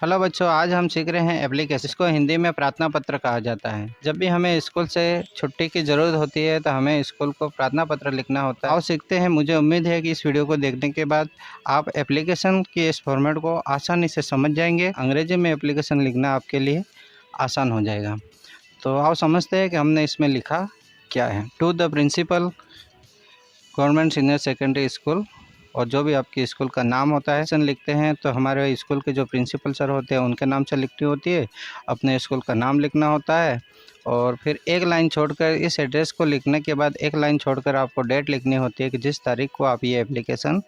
Hello बच्चों, आज हम सीख रहे हैं एप्लीकेशन। इसको हिंदी में प्रार्थना पत्र कहा जाता है। जब भी हमें स्कूल से छुट्टी की ज़रूरत होती है तो हमें स्कूल को प्रार्थना पत्र लिखना होता है। आओ सीखते हैं। मुझे उम्मीद है कि इस वीडियो को देखने के बाद आप एप्लीकेशन के इस फॉर्मेट को आसानी से समझ जाएंगे। अंग्रेजी में एप्लीकेशन लिखना आपके लिए आसान हो जाएगा। तो आओ समझते हैं कि हमने इसमें लिखा क्या है। To the principal government senior secondary school, और जो भी आपकी स्कूल का नाम होता है लिखते हैं तो हमारे स्कूल के जो प्रिंसिपल सर होते हैं उनके नाम से लिखनी होती है। अपने स्कूल का नाम लिखना होता है और फिर एक लाइन छोड़कर इस एड्रेस को लिखने के बाद एक लाइन छोड़कर आपको डेट लिखनी होती है कि जिस तारीख को आप ये एप्लीकेशन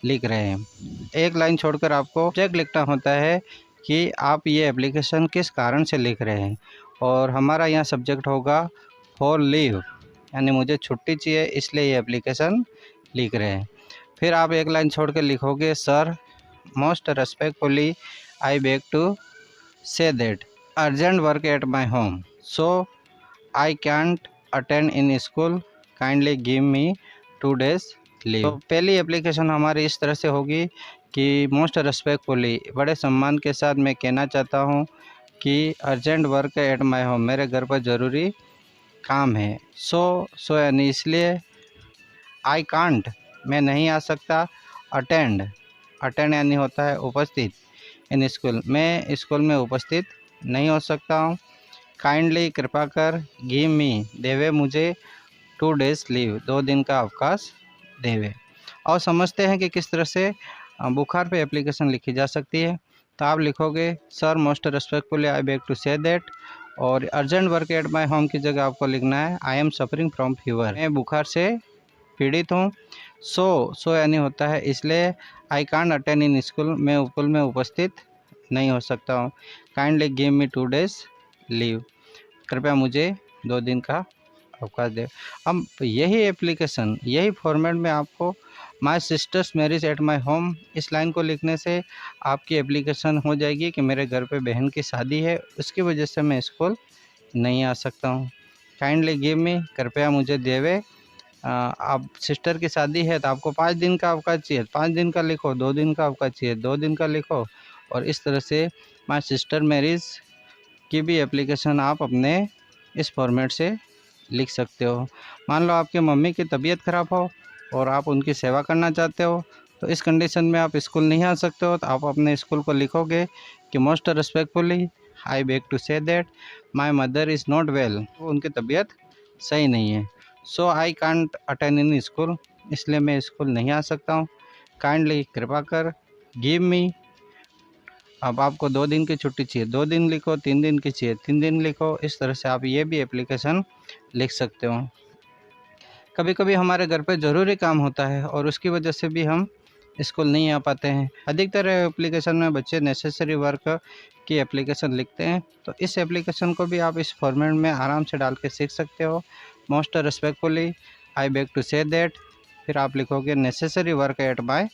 लिख रहे हैं। एक लाइन छोड़कर आपको सब्जेक्ट लिखना होता है कि आप ये एप्लीकेशन किस कारण से लिख रहे हैं। और हमारा यहाँ सब्जेक्ट होगा फॉर लीव, यानी मुझे छुट्टी चाहिए इसलिए ये एप्लीकेशन लिख रहे हैं। फिर आप एक लाइन छोड़ के लिखोगे sir, most respectfully I beg to say that urgent work at my home so I can't attend in school, kindly give me 2 days leave. तो पहली एप्लीकेशन हमारी इस तरह से होगी कि मोस्ट रेस्पेक्टफुली, बड़े सम्मान के साथ मैं कहना चाहता हूँ कि urgent work at my home, मेरे घर पर ज़रूरी काम है। सो यानी इसलिए, आई कांट मैं नहीं आ सकता, अटेंड यानी होता है उपस्थित, इन स्कूल मैं स्कूल में उपस्थित नहीं हो सकता हूँ। काइंडली कृपा कर, गिव मी देवे मुझे 2 days लीव 2 दिन का अवकाश देवे। और समझते हैं कि किस तरह से बुखार पे एप्लीकेशन लिखी जा सकती है। तो आप लिखोगे sir, most respectfully I beg to say that, और urgent work at my home की जगह आपको लिखना है I am suffering from fever, मैं बुखार से पीड़ित हूँ। सो यानी होता है इसलिए, I can't attend in school मैं स्कूल में उपस्थित नहीं हो सकता हूँ। Kindly give me 2 days leave, कृपया मुझे 2 दिन का अवकाश दे। अब यही एप्लीकेशन, यही फॉर्मेट में आपको my sister's marriage at my home, इस लाइन को लिखने से आपकी एप्लीकेशन हो जाएगी कि मेरे घर पे बहन की शादी है, उसकी वजह से मैं स्कूल नहीं आ सकता हूँ। काइंडली गिव मी कृपया मुझे देवे, आप सिस्टर की शादी है तो आपको 5 दिन का अवकाश चाहिए, 5 दिन का लिखो। 2 दिन का अवकाश चाहिए, 2 दिन का लिखो। और इस तरह से माई सिस्टर मैरिज की भी एप्लीकेशन आप अपने इस फॉर्मेट से लिख सकते हो। मान लो आपकी मम्मी की तबीयत ख़राब हो और आप उनकी सेवा करना चाहते हो, तो इस कंडीशन में आप स्कूल नहीं आ सकते हो, तो आप अपने स्कूल को लिखोगे कि most respectfully I beg to say that my mother is not well, उनकी तबीयत सही नहीं है। So I can't attend in school, इसलिए मैं स्कूल नहीं आ सकता हूँ। काइंडली कृपा कर, गिव मी, अब आपको 2 दिन की छुट्टी चाहिए 2 दिन लिखो, 3 दिन की चाहिए 3 दिन लिखो। इस तरह से आप ये भी एप्लीकेशन लिख सकते हो। कभी कभी हमारे घर पे ज़रूरी काम होता है और उसकी वजह से भी हम स्कूल नहीं आ पाते हैं। अधिकतर एप्लीकेशन में बच्चे नेसेसरी वर्क की एप्लीकेशन लिखते हैं, तो इस एप्लीकेशन को भी आप इस फॉर्मेट में आराम से डाल के सीख सकते हो। Most respectfully I beg to say that, फिर आप लिखोगे necessary work at my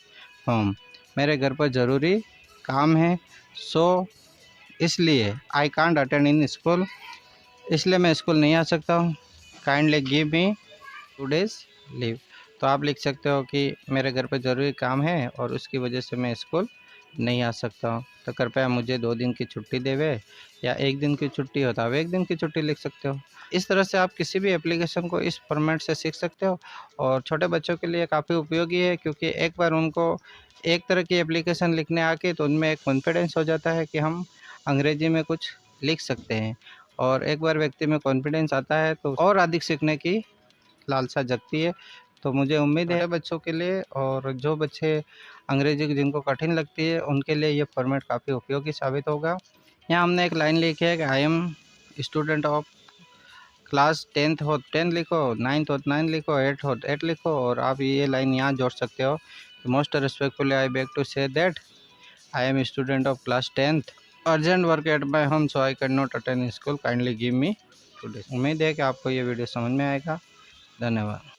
home, मेरे घर पर ज़रूरी काम है। सो इसलिए, I can't attend in school, इसलिए मैं स्कूल नहीं आ सकता हूँ। Kindly give me 2 days leave, तो आप लिख सकते हो कि मेरे घर पे ज़रूरी काम है और उसकी वजह से मैं स्कूल नहीं आ सकता हूँ, तो कृपया मुझे 2 दिन की छुट्टी देवे, या 1 दिन की छुट्टी हो तो आप 1 दिन की छुट्टी लिख सकते हो। इस तरह से आप किसी भी एप्लीकेशन को इस फॉर्मेट से सीख सकते हो, और छोटे बच्चों के लिए काफ़ी उपयोगी है, क्योंकि एक बार उनको एक तरह की एप्लीकेशन लिखने आके तो उनमें एक कॉन्फिडेंस हो जाता है कि हम अंग्रेजी में कुछ लिख सकते हैं, और एक बार व्यक्ति में कॉन्फिडेंस आता है तो और अधिक सीखने की लालसा जगती है। तो मुझे उम्मीद है बच्चों के लिए, और जो बच्चे अंग्रेजी जिनको कठिन लगती है उनके लिए ये फॉर्मेट काफ़ी उपयोगी साबित होगा। यहाँ हमने एक लाइन लिखी है कि आई am student of class 10th हो 10 लिखो, 9th हो 9 लिखो, 8th हो 8 लिखो, और आप ये लाइन यहाँ जोड़ सकते हो कि most respectfully I beg to say that I am student of class 10th, urgent work at my home so I can not attend school, kindly give me 2 days। उम्मीद है कि आपको ये वीडियो समझ में आएगा। धन्यवाद।